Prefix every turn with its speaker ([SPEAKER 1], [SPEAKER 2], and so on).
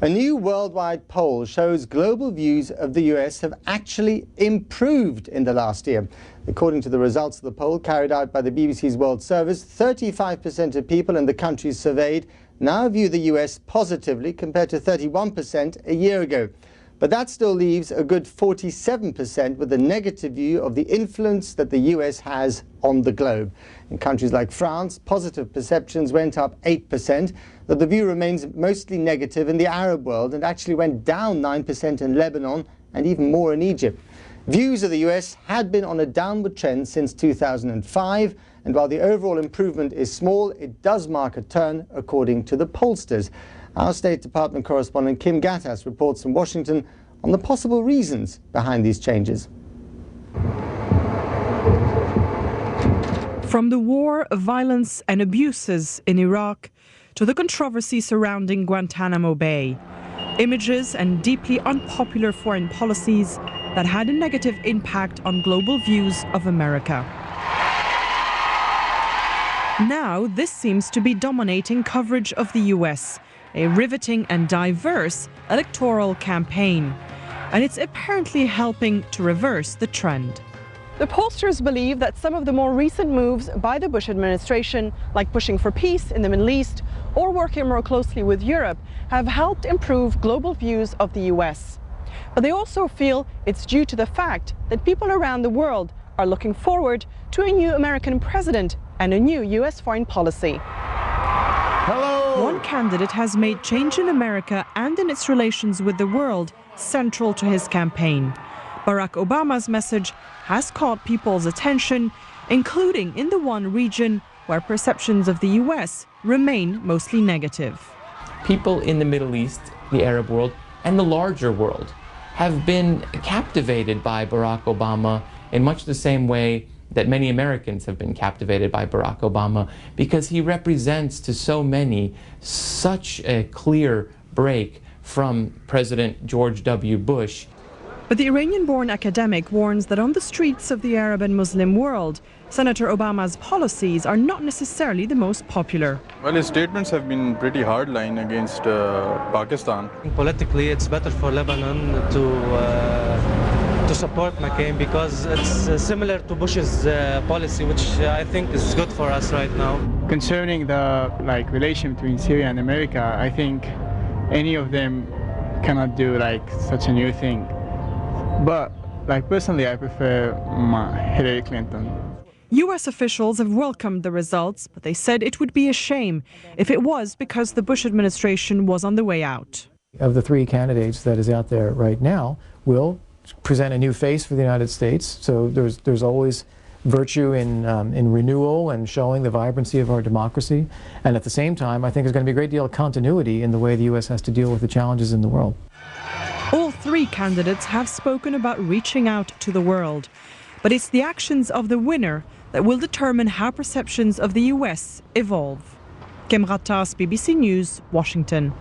[SPEAKER 1] A new worldwide poll shows global views of the US have actually improved in the last year. According to the results of the poll carried out by the BBC's World Service, 35% of people in the countries surveyed now view the US positively compared to 31% a year ago. But that still leaves a good 47% with a negative view of the influence that the US has on the globe. In countries like France, positive perceptions went up 8%, though the view remains mostly negative in the Arab world and actually went down 9% in Lebanon and even more in Egypt. Views of the US had been on a downward trend since 2005, and while the overall improvement is small, it does mark a turn according to the pollsters. Our State Department correspondent Kim Gattas reports from Washington on the possible reasons behind these changes.
[SPEAKER 2] From the war, violence and abuses in Iraq to the controversy surrounding Guantanamo Bay, images and deeply unpopular foreign policies that had a negative impact on global views of America. Now, this seems to be dominating coverage of the US, a riveting and diverse electoral campaign. And it's apparently helping to reverse the trend. The pollsters believe that some of the more recent moves by the Bush administration, like pushing for peace in the Middle East or working more closely with Europe, have helped improve global views of the US. But they also feel it's due to the fact that people around the world are looking forward to a new American president and a new US foreign policy.
[SPEAKER 1] Hello.
[SPEAKER 2] One candidate has made change in America and in its relations with the world central to his campaign. Barack Obama's message has caught people's attention, including in the one region where perceptions of the US remain mostly negative.
[SPEAKER 3] People in the Middle East, the Arab world, and the larger world have been captivated by Barack Obama in much the same way that many Americans have been captivated by Barack Obama, because he represents to so many such a clear break from President George W. Bush.
[SPEAKER 2] But the Iranian-born academic warns that on the streets of the Arab and Muslim world, Senator Obama's policies are not necessarily the most popular.
[SPEAKER 4] Well, his statements have been pretty hardline against Pakistan.
[SPEAKER 5] Politically, it's better for Lebanon to support McCain because it's similar to Bush's policy, which I think is good for us right now.
[SPEAKER 6] Concerning the relation between Syria and America, I think any of them cannot do such a new thing. But personally, I prefer Hillary Clinton.
[SPEAKER 2] US officials have welcomed the results, but they said it would be a shame if it was because the Bush administration was on the way out.
[SPEAKER 7] Of the three candidates that is out there right now will present a new face for the United States. So there's always virtue in renewal and showing the vibrancy of our democracy. And at the same time, I think there's going to be a great deal of continuity in the way the U.S. has to deal with the challenges in the world.
[SPEAKER 2] All three candidates have spoken about reaching out to the world. But it's the actions of the winner that will determine how perceptions of the U.S. evolve. Kim Gattas, BBC News, Washington.